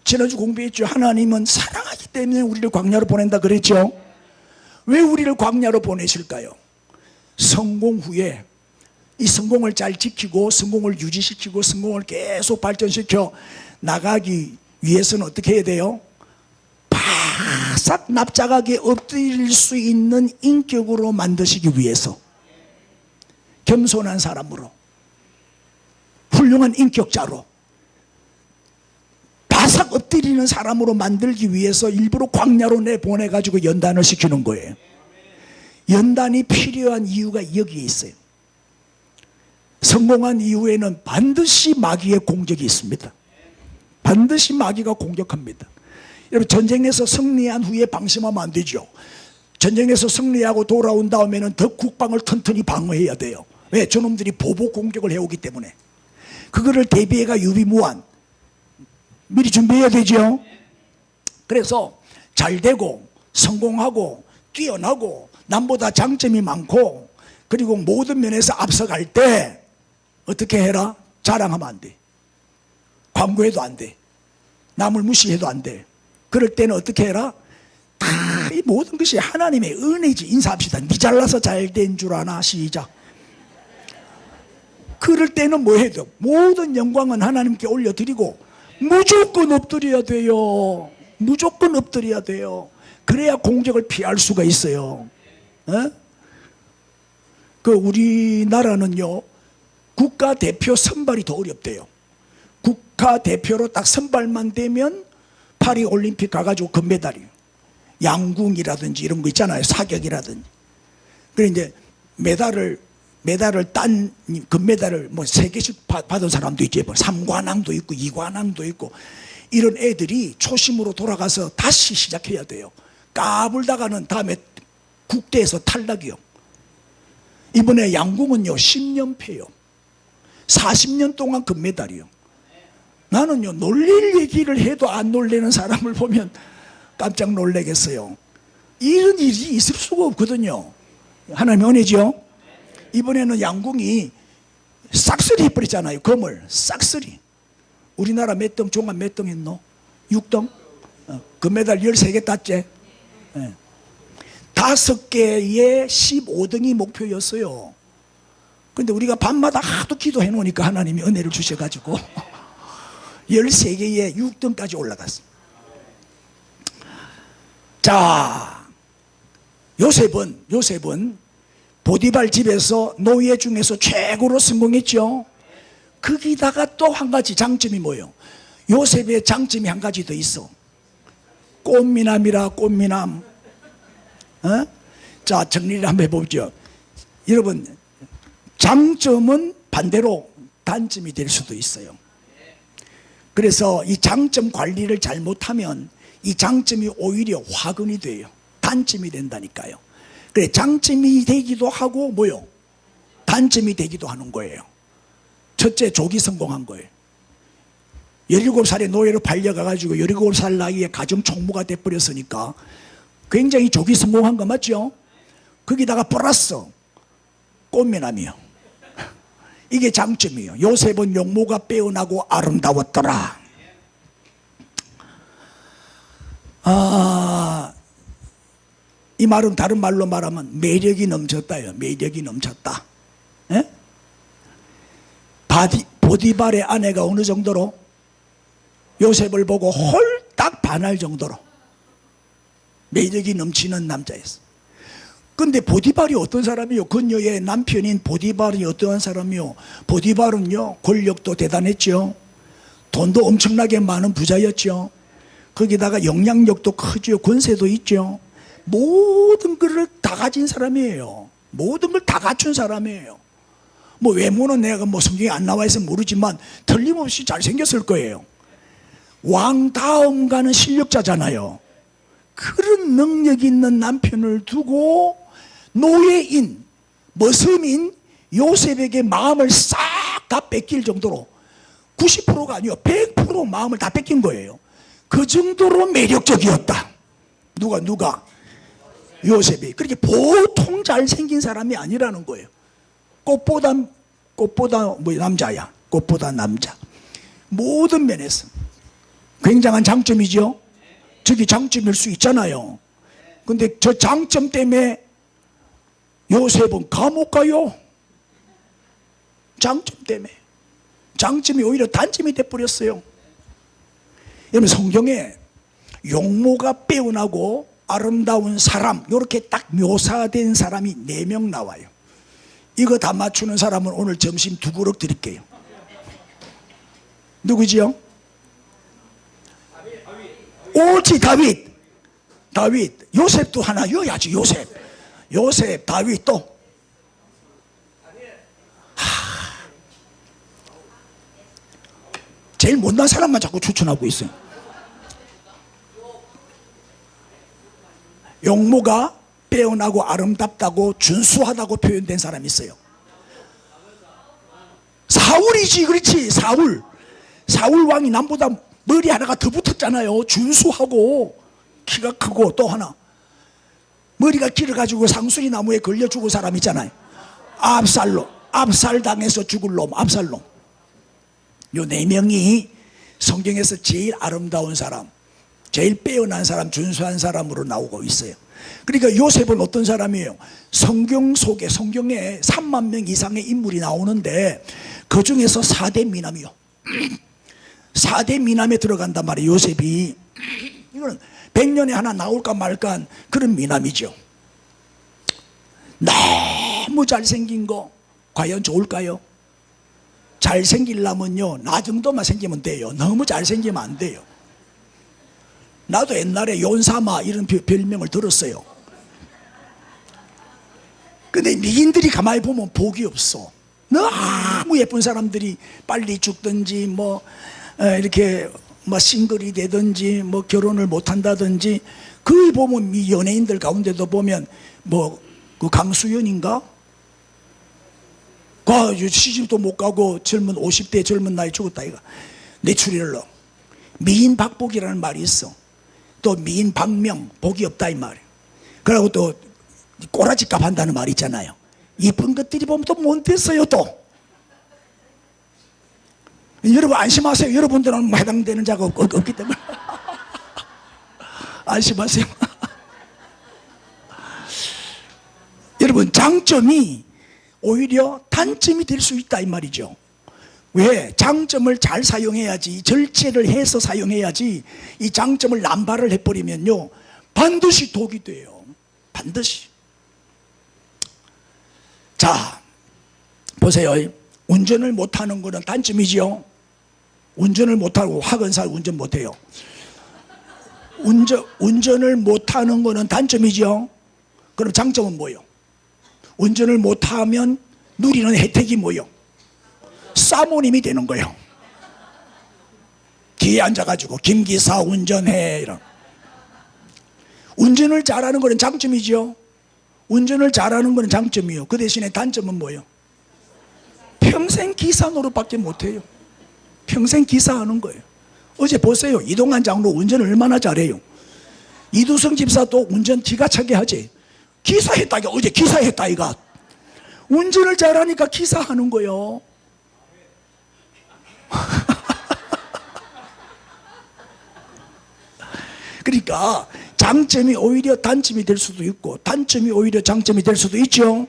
지난주 공부했죠. 하나님은 사랑하기 때문에 우리를 광야로 보낸다 그랬죠. 왜 우리를 광야로 보내실까요? 성공 후에 이 성공을 잘 지키고 성공을 유지시키고 성공을 계속 발전시켜 나가기 위해서는 어떻게 해야 돼요? 바싹 납작하게 엎드릴 수 있는 인격으로 만드시기 위해서, 겸손한 사람으로, 훌륭한 인격자로, 바싹 엎드리는 사람으로 만들기 위해서 일부러 광야로 내보내가지고 연단을 시키는 거예요. 연단이 필요한 이유가 여기에 있어요. 성공한 이후에는 반드시 마귀의 공격이 있습니다. 반드시 마귀가 공격합니다. 여러분, 전쟁에서 승리한 후에 방심하면 안 되죠. 전쟁에서 승리하고 돌아온 다음에는 더 국방을 튼튼히 방어해야 돼요. 왜? 저놈들이 보복 공격을 해오기 때문에. 그거를 대비해가 유비무환 미리 준비해야 되죠. 그래서 잘 되고 성공하고 뛰어나고 남보다 장점이 많고 그리고 모든 면에서 앞서갈 때 어떻게 해라? 자랑하면 안 돼. 광고해도 안 돼. 남을 무시해도 안 돼. 그럴 때는 어떻게 해라? 다 이 모든 것이 하나님의 은혜지. 인사합시다. 니 잘나서 잘 된 줄 아나? 시작. 그럴 때는 뭐 해야 돼요? 모든 영광은 하나님께 올려드리고 무조건 엎드려야 돼요. 무조건 엎드려야 돼요. 그래야 공격을 피할 수가 있어요. 에? 그 우리나라는요, 국가대표 선발이 더 어렵대요. 국가대표로 딱 선발만 되면 파리올림픽 가가지고 금메달이에요. 양궁이라든지 이런 거 있잖아요. 사격이라든지. 그래 이제 메달을 딴 금메달을 뭐 3개씩 받은 사람도 있지. 삼관왕도 있고 이관왕도 있고. 이런 애들이 초심으로 돌아가서 다시 시작해야 돼요. 까불다가는 다음에 국대에서 탈락이요. 이번에 양궁은요 10연패요. 40년 동안 금메달이요. 나는요 놀릴 얘기를 해도 안 놀래는 사람을 보면 깜짝 놀라겠어요. 이런 일이 있을 수가 없거든요. 하나님의 은혜죠. 이번에는 양궁이 싹쓸이 해버렸잖아요. 금을 싹쓸이. 우리나라 몇 등, 종합 몇 등 했노? 6등? 금메달 13개 땄지? 5개에 15등이 목표였어요. 근데 우리가 밤마다 하도 기도해 놓으니까 하나님이 은혜를 주셔가지고 13개에 6등까지 올라갔어. 자, 요셉은 보디발 집에서 노예 중에서 최고로 성공했죠. 거기다가 또 한 가지 장점이 뭐예요? 요셉의 장점이 한 가지 더 있어. 꽃미남이라 꽃미남. 자, 정리를 한번 해보죠. 여러분, 장점은 반대로 단점이 될 수도 있어요. 그래서 이 장점 관리를 잘못하면 이 장점이 오히려 화근이 돼요. 단점이 된다니까요. 그래, 장점이 되기도 하고 뭐요? 단점이 되기도 하는 거예요. 첫째, 조기 성공한 거예요. 17살에 노예로 팔려가가지고 17살 나이에 가정 총무가 돼버렸으니까 굉장히 조기 성공한 거 맞죠? 거기다가 플러스 꽃미남이요. 이게 장점이에요. 요셉은 용모가 빼어나고 아름다웠더라. 이 말은 다른 말로 말하면 매력이 넘쳤다요. 매력이 넘쳤다. 예? 보디발의 아내가 어느 정도로 요셉을 보고 홀딱 반할 정도로 매력이 넘치는 남자였어. 근데 보디발이 어떤 사람이요? 그녀의 남편인 보디발이 어떠한 사람이요? 보디발은요, 권력도 대단했죠. 돈도 엄청나게 많은 부자였죠. 거기다가 영향력도 크죠. 권세도 있죠. 모든 것을 다 가진 사람이에요. 모든 걸 다 갖춘 사람이에요. 뭐 외모는 내가 뭐 성경에 안 나와 있어서 모르지만 틀림없이 잘생겼을 거예요. 왕 다음 가는 실력자잖아요. 그런 능력 있는 남편을 두고 노예인, 머슴인 요셉에게 마음을 싹 다 뺏길 정도로 90%가 아니요 100% 마음을 다 뺏긴 거예요. 그 정도로 매력적이었다. 누가? 요셉이. 그렇게 보통 잘생긴 사람이 아니라는 거예요. 꽃보다 뭐 남자야. 꽃보다 남자. 모든 면에서 굉장한 장점이죠. 저기 장점일 수 있잖아요. 근데 저 장점 때문에 요셉은 감옥 가요. 장점 때문에. 장점이 오히려 단점이 돼버렸어요. 여러분, 성경에 용모가 빼어나고 아름다운 사람, 이렇게 딱 묘사된 사람이 4명 나와요. 이거 다 맞추는 사람은 오늘 점심 2그릇 드릴게요. 누구지요? 옳지, 다윗. 요셉도 하나 이어야지. 요셉, 다윗 또. 제일 못난 사람만 자꾸 추천하고 있어요. 용모가 빼어나고 아름답다고 준수하다고 표현된 사람이 있어요. 사울이지. 그렇지, 사울 왕이 남보다 머리 하나가 더 붙었잖아요. 준수하고 키가 크고, 또 하나 머리가 길어가지고 상수리 나무에 걸려 죽은 사람 있잖아요. 압살당해서 죽을 놈, 압살롬. 요 4명이 성경에서 제일 아름다운 사람, 제일 빼어난 사람, 준수한 사람으로 나오고 있어요. 그러니까 요셉은 어떤 사람이에요? 성경 속에, 성경에 3만 명 이상의 인물이 나오는데 그 중에서 4대 미남이요. 4대 미남에 들어간단 말이에요. 요셉이. 이거는 100년에 하나 나올까 말까 그런 미남이죠. 너무 잘생긴 거 과연 좋을까요? 잘생기려면요, 나 정도만 생기면 돼요. 너무 잘생기면 안 돼요. 나도 옛날에 연사마 이런 별명을 들었어요. 근데 미인들이 가만히 보면 복이 없어. 너무 예쁜 사람들이 빨리 죽든지 뭐 이렇게 뭐 싱글이 되든지 뭐 결혼을 못 한다든지, 거기 보면 이 연예인들 가운데도 보면 뭐 그 강수연인가? 시집도 못 가고 젊은 50대 젊은 나이 죽었다 이거. 내추럴로 미인 박복이라는 말이 있어. 또 미인 박명, 복이 없다 이 말이에요. 그리고 또 꼬라지값 한다는 말이 있잖아요. 이쁜 것들이 보면 또 못 됐어요. 또 여러분 안심하세요. 여러분들은 뭐 해당되는 자가 없기 때문에 안심하세요. 여러분 장점이 오히려 단점이 될 수 있다 이 말이죠. 왜? 장점을 잘 사용해야지, 절제를 해서 사용해야지. 이 장점을 남발을 해버리면요 반드시 독이 돼요. 반드시. 자 보세요. 운전을 못하는 거는 단점이지요. 운전을 못하고 학원사 운전 못해요. 운전을 못하는 거는 단점이죠. 그럼 장점은 뭐예요? 운전을 못하면 누리는 혜택이 뭐예요? 사모님이 되는 거예요. 뒤에 앉아가지고 김기사 운전해 이런. 운전을 잘하는 거는 장점이죠. 운전을 잘하는 거는 장점이에요. 그 대신에 단점은 뭐예요? 평생 기사 노릇밖에 못해요. 평생 기사하는 거예요. 어제 보세요. 이동환 장로 운전을 얼마나 잘해요. 이두성 집사도 운전 기가 차게 하지. 기사했다가 어제 기사했다 이가. 운전을 잘하니까 기사하는 거예요. 그러니까 장점이 오히려 단점이 될 수도 있고 단점이 오히려 장점이 될 수도 있죠.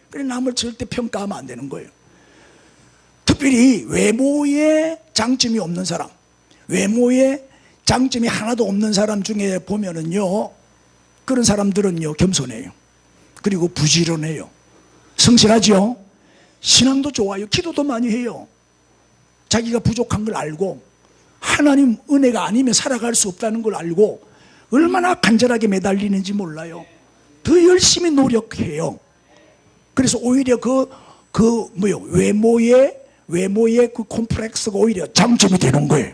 그래 남을 절대 평가하면 안 되는 거예요. 특별히 외모에 장점이 없는 사람, 외모에 장점이 하나도 없는 사람 중에 보면은요 그런 사람들은요 겸손해요. 그리고 부지런해요. 성실하죠. 신앙도 좋아요. 기도도 많이 해요. 자기가 부족한 걸 알고 하나님 은혜가 아니면 살아갈 수 없다는 걸 알고 얼마나 간절하게 매달리는지 몰라요. 더 열심히 노력해요. 그래서 오히려 외모의 그 콤플렉스가 오히려 장점이 되는 거예요.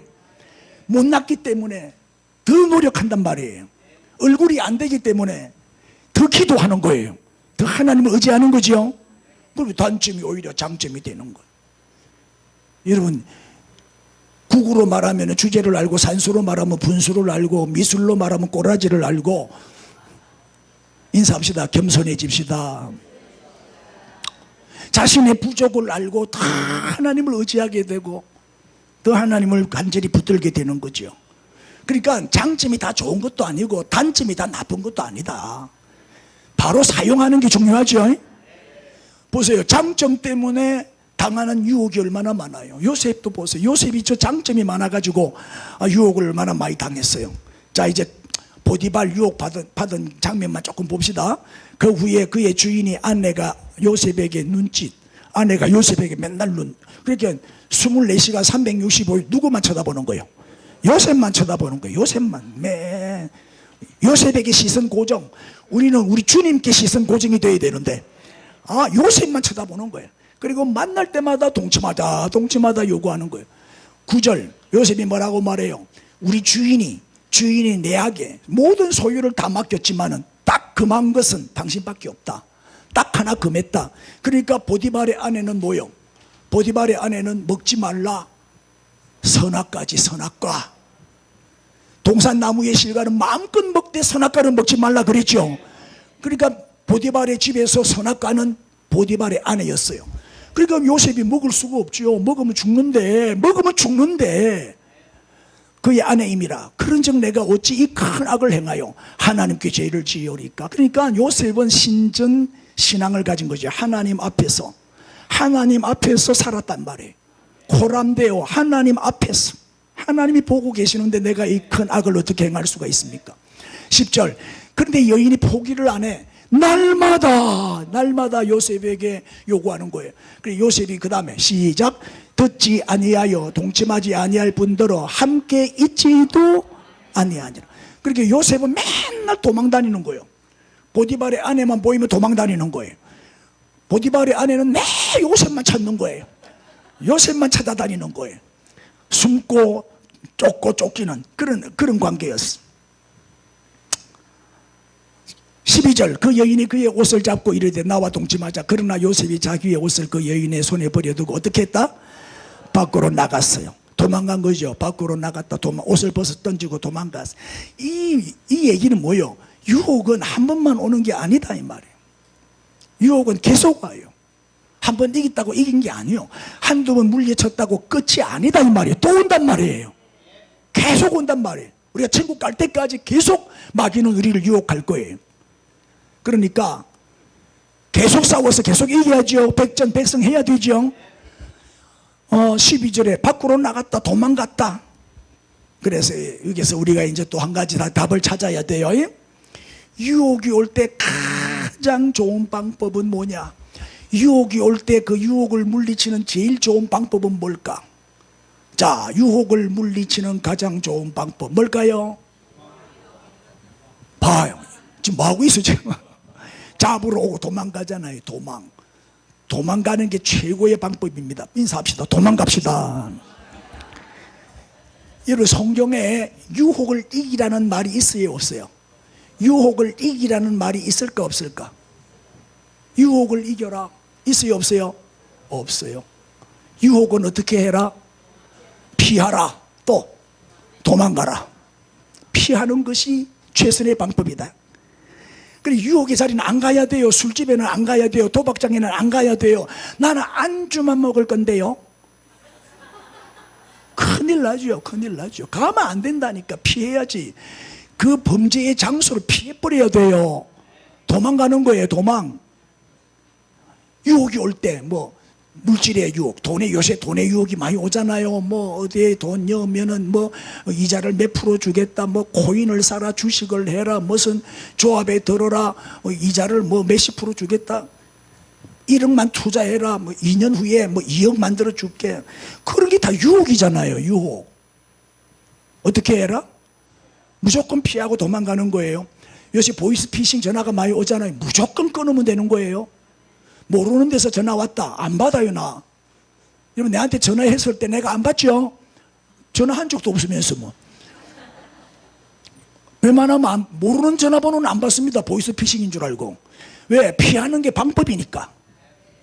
못났기 때문에 더 노력한단 말이에요. 얼굴이 안 되기 때문에 더 기도하는 거예요. 더 하나님을 의지하는 거죠. 그리고 단점이 오히려 장점이 되는 거예요. 여러분 국으로 말하면 주제를 알고, 산수로 말하면 분수를 알고, 미술로 말하면 꼬라지를 알고. 인사합시다. 겸손해집시다. 자신의 부족을 알고 다 하나님을 의지하게 되고 더 하나님을 간절히 붙들게 되는 거죠. 그러니까 장점이 다 좋은 것도 아니고 단점이 다 나쁜 것도 아니다. 바로 사용하는 게 중요하죠. 보세요. 장점 때문에 당하는 유혹이 얼마나 많아요. 요셉도 보세요. 요셉이 저 장점이 많아가지고 유혹을 얼마나 많이 당했어요. 자 이제 보디발 유혹 받은 장면만 조금 봅시다. 그 후에 그의 주인이 아내가 요셉에게 눈짓, 아내가 요셉에게 맨날 그러니까 24시간 365일 누구만 쳐다보는 거예요? 요셉만 쳐다보는 거예요. 요셉만. 요셉에게 시선 고정. 우리는 우리 주님께 시선 고정이 돼야 되는데 요셉만 쳐다보는 거예요. 그리고 만날 때마다 동침하다 요구하는 거예요. 9절 요셉이 뭐라고 말해요? 우리 주인이 내게 모든 소유를 다 맡겼지만은 딱 금한 것은 당신밖에 없다. 딱 하나 금했다. 그러니까 보디발의 아내는 뭐요? 보디발의 아내는 먹지 말라 선악과지. 선악과. 동산나무의 실과는 마음껏 먹되 선악과는 먹지 말라 그랬죠. 그러니까 보디발의 집에서 선악과는 보디발의 아내였어요. 그러니까 요셉이 먹을 수가 없죠. 먹으면 죽는데 그의 아내임이라. 그런즉 내가 어찌 이 큰 악을 행하여 하나님께 죄를 지으리까. 그러니까 요셉은 신앙을 가진 거죠. 하나님 앞에서 살았단 말이에요. 고람되어 하나님 앞에서 하나님이 보고 계시는데 내가 이 큰 악을 어떻게 행할 수가 있습니까? 10절 그런데 여인이 포기를 안 해. 날마다 요셉에게 요구하는 거예요. 그래서 요셉이 그 다음에 시작. 듣지 아니하여 동침하지 아니할 분들어 함께 있지도 아니하니라. 그러니까 요셉은 맨날 도망다니는 거예요. 보디발의 아내만 보이면 도망다니는 거예요. 보디발의 아내는 매 요셉만 찾는 거예요. 요셉만 찾아다니는 거예요. 숨고 쫓고 쫓기는 그런 관계였어. 12절 그 여인이 그의 옷을 잡고 이르되 나와 동침하자. 그러나 요셉이 자기의 옷을 그 여인의 손에 버려두고 어떻게 했다? 밖으로 나갔어요. 도망간 거죠. 밖으로 나갔다 옷을 벗어 던지고 도망갔어. 이 얘기는 뭐예요? 유혹은 한 번만 오는 게 아니다 이 말이에요. 유혹은 계속 와요. 한 번 이겼다고 이긴 게 아니에요. 한두 번 물리쳤다고 끝이 아니다 이 말이에요. 또 온단 말이에요. 계속 온단 말이에요. 우리가 천국 갈 때까지 계속 마귀는 우리를 유혹할 거예요. 그러니까 계속 싸워서 계속 이겨야죠. 백전백승 해야 되죠. 12절에 밖으로 나갔다 도망갔다. 그래서 여기서 우리가 이제 또 한 가지 답을 찾아야 돼요. 유혹이 올 때 가장 좋은 방법은 뭐냐? 유혹이 올 때 그 유혹을 물리치는 제일 좋은 방법은 뭘까? 자, 유혹을 물리치는 가장 좋은 방법 뭘까요? 봐요. 지금 뭐하고 있어 지금? 잡으러 오고 도망가잖아요. 도망가는 게 최고의 방법입니다. 인사합시다. 도망갑시다. 여러분, 성경에 유혹을 이기라는 말이 있어요 없어요? 유혹을 이기라는 말이 있을까 없을까? 유혹을 이겨라 있어요 없어요? 없어요. 유혹은 어떻게 해라? 피하라. 또 도망가라. 피하는 것이 최선의 방법이다. 그래, 유혹의 자리는 안 가야 돼요. 술집에는 안 가야 돼요. 도박장에는 안 가야 돼요. 나는 안주만 먹을 건데요. 큰일 나죠. 큰일 나죠. 가면 안 된다니까. 피해야지. 그 범죄의 장소를 피해버려야 돼요. 도망가는 거예요. 도망. 유혹이 올 때 뭐 물질의 유혹, 요새 돈의 유혹이 많이 오잖아요. 뭐 어디에 돈 넣으면은 뭐 이자를 몇 프로 주겠다, 뭐 코인을 사라, 주식을 해라, 무슨 조합에 들어라, 이자를 뭐 몇십 프로 주겠다, 1억만 투자해라, 뭐 2년 후에 뭐 2억 만들어 줄게. 그런 게 다 유혹이잖아요. 유혹. 어떻게 해라? 무조건 피하고 도망가는 거예요. 요새 보이스피싱 전화가 많이 오잖아요. 무조건 끊으면 되는 거예요. 모르는 데서 전화 왔다. 안 받아요 나. 여러분, 내한테 전화했을 때 내가 안 받죠? 전화한 적도 없으면서 뭐. 웬만하면 모르는 전화번호는 안 받습니다. 보이스피싱인 줄 알고. 왜? 피하는 게 방법이니까.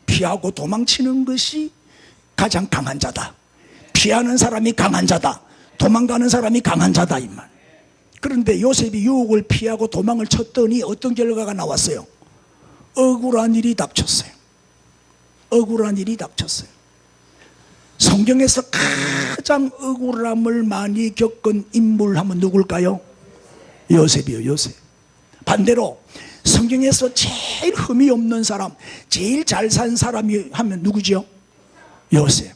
피하고 도망치는 것이 가장 강한 자다. 피하는 사람이 강한 자다. 도망가는 사람이 강한 자다 이 말. 그런데 요셉이 유혹을 피하고 도망을 쳤더니 어떤 결과가 나왔어요? 억울한 일이 닥쳤어요. 억울한 일이 닥쳤어요. 성경에서 가장 억울함을 많이 겪은 인물 하면 누굴까요? 요셉이요. 요셉. 반대로 성경에서 제일 흠이 없는 사람, 제일 잘 산 사람이 하면 누구죠? 요셉.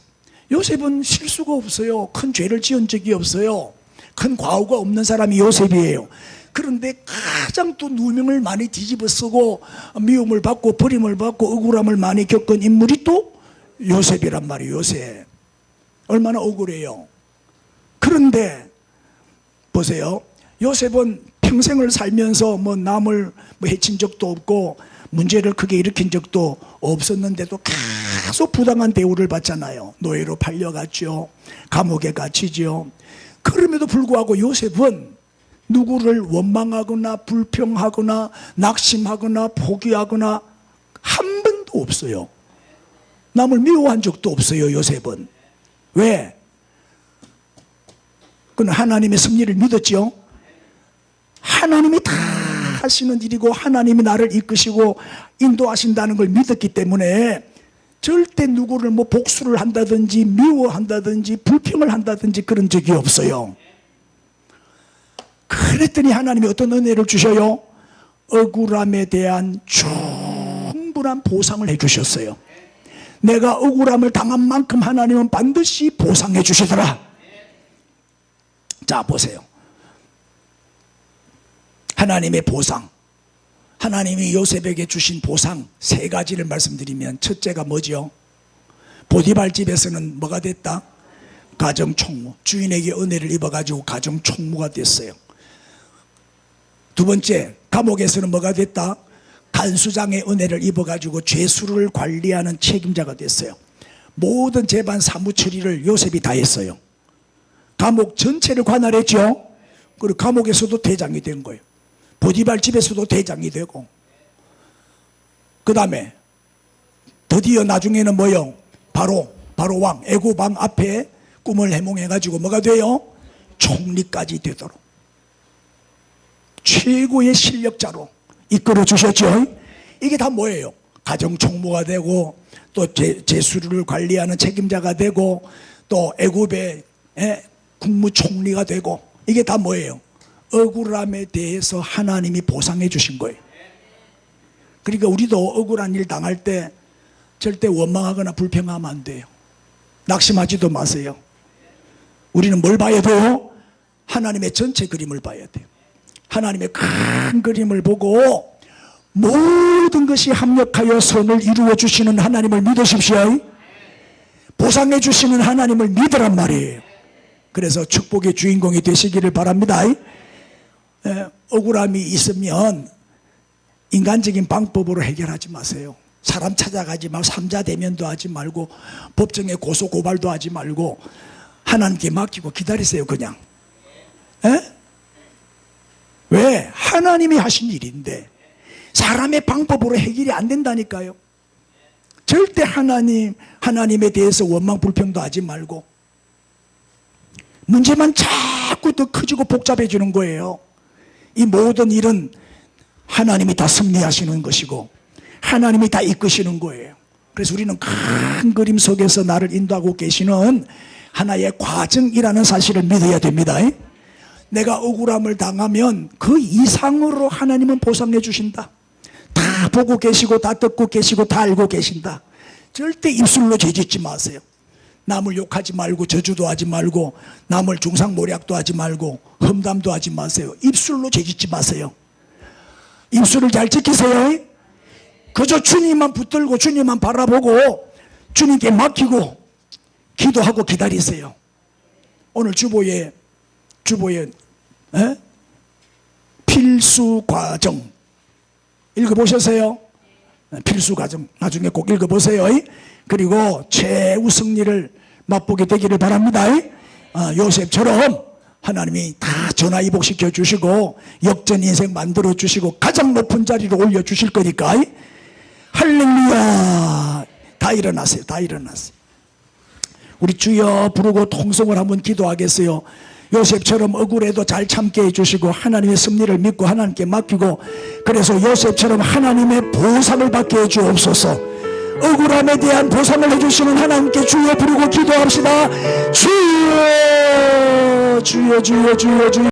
요셉은 실수가 없어요. 큰 죄를 지은 적이 없어요. 큰 과오가 없는 사람이 요셉이에요. 그런데 가장 또 누명을 많이 뒤집어 쓰고 미움을 받고 버림을 받고 억울함을 많이 겪은 인물이 또 요셉이란 말이에요. 요셉. 얼마나 억울해요. 그런데 보세요. 요셉은 평생을 살면서 뭐 남을 뭐 해친 적도 없고 문제를 크게 일으킨 적도 없었는데도 계속 부당한 대우를 받잖아요. 노예로 팔려갔죠. 감옥에 갇히죠. 그럼에도 불구하고 요셉은 누구를 원망하거나 불평하거나 낙심하거나 포기하거나 한 번도 없어요. 남을 미워한 적도 없어요. 요셉은. 왜? 그는 하나님의 섭리를 믿었죠. 하나님이 다 하시는 일이고 하나님이 나를 이끄시고 인도하신다는 걸 믿었기 때문에 절대 누구를 뭐 복수를 한다든지 미워한다든지 불평을 한다든지 그런 적이 없어요. 그랬더니 하나님이 어떤 은혜를 주셔요? 억울함에 대한 충분한 보상을 해주셨어요. 내가 억울함을 당한 만큼 하나님은 반드시 보상해 주시더라. 자, 보세요. 하나님의 보상, 하나님이 요셉에게 주신 보상 세 가지를 말씀드리면, 첫째가 뭐죠? 보디발 집에서는 뭐가 됐다? 가정총무. 주인에게 은혜를 입어가지고 가정총무가 됐어요. 두 번째, 감옥에서는 뭐가 됐다? 간수장의 은혜를 입어가지고 죄수를 관리하는 책임자가 됐어요. 모든 재반 사무 처리를 요셉이 다 했어요. 감옥 전체를 관할했죠. 그리고 감옥에서도 대장이 된 거예요. 보디발 집에서도 대장이 되고, 그 다음에 드디어 나중에는 뭐요? 바로 왕 애굽 왕 앞에 꿈을 해몽해가지고 뭐가 돼요? 총리까지 되도록 최고의 실력자로 이끌어 주셨죠. 이게 다 뭐예요? 가정 총무가 되고 또 제수를 관리하는 책임자가 되고 또 애굽의 국무총리가 되고 이게 다 뭐예요? 억울함에 대해서 하나님이 보상해 주신 거예요. 그러니까 우리도 억울한 일 당할 때 절대 원망하거나 불평하면 안 돼요. 낙심하지도 마세요. 우리는 뭘 봐야 돼요? 하나님의 전체 그림을 봐야 돼요. 하나님의 큰 그림을 보고 모든 것이 합력하여 선을 이루어 주시는 하나님을 믿으십시오. 보상해 주시는 하나님을 믿으란 말이에요. 그래서 축복의 주인공이 되시기를 바랍니다. 억울함이 있으면 인간적인 방법으로 해결하지 마세요. 사람 찾아가지 말고 삼자 대면도 하지 말고 법정에 고소 고발도 하지 말고 하나님께 맡기고 기다리세요. 그냥. 왜? 하나님이 하신 일인데 사람의 방법으로 해결이 안 된다니까요. 절대 하나님에 대해서 원망 불평도 하지 말고 문제만 자꾸 더 커지고 복잡해지는 거예요. 이 모든 일은 하나님이 다 승리하시는 것이고 하나님이 다 이끄시는 거예요. 그래서 우리는 큰 그림 속에서 나를 인도하고 계시는 하나의 과정이라는 사실을 믿어야 됩니다. 내가 억울함을 당하면 그 이상으로 하나님은 보상해 주신다. 다 보고 계시고 다 듣고 계시고 다 알고 계신다. 절대 입술로 죄짓지 마세요. 남을 욕하지 말고 저주도 하지 말고 남을 중상모략도 하지 말고 험담도 하지 마세요. 입술로 죄짓지 마세요. 입술을 잘 지키세요. 그저 주님만 붙들고 주님만 바라보고 주님께 맡기고 기도하고 기다리세요. 오늘 주보에 필수 과정 읽어보셨어요? 필수 과정 나중에 꼭 읽어보세요. 그리고 최후 승리를 맛보게 되기를 바랍니다. 요셉처럼 하나님이 다 전화위복시켜 주시고 역전 인생 만들어 주시고 가장 높은 자리로 올려 주실 거니까 할렐루야. 다 일어나세요. 다 일어나세요. 우리 주여 부르고 통성을 한번 기도하겠어요. 요셉처럼 억울해도 잘 참게 해주시고 하나님의 섭리를 믿고 하나님께 맡기고 그래서 요셉처럼 하나님의 보상을 받게 해주옵소서. 억울함에 대한 보상을 해주시는 하나님께 주여 부르고 기도합시다. 주여 주여 주여 주여 주여.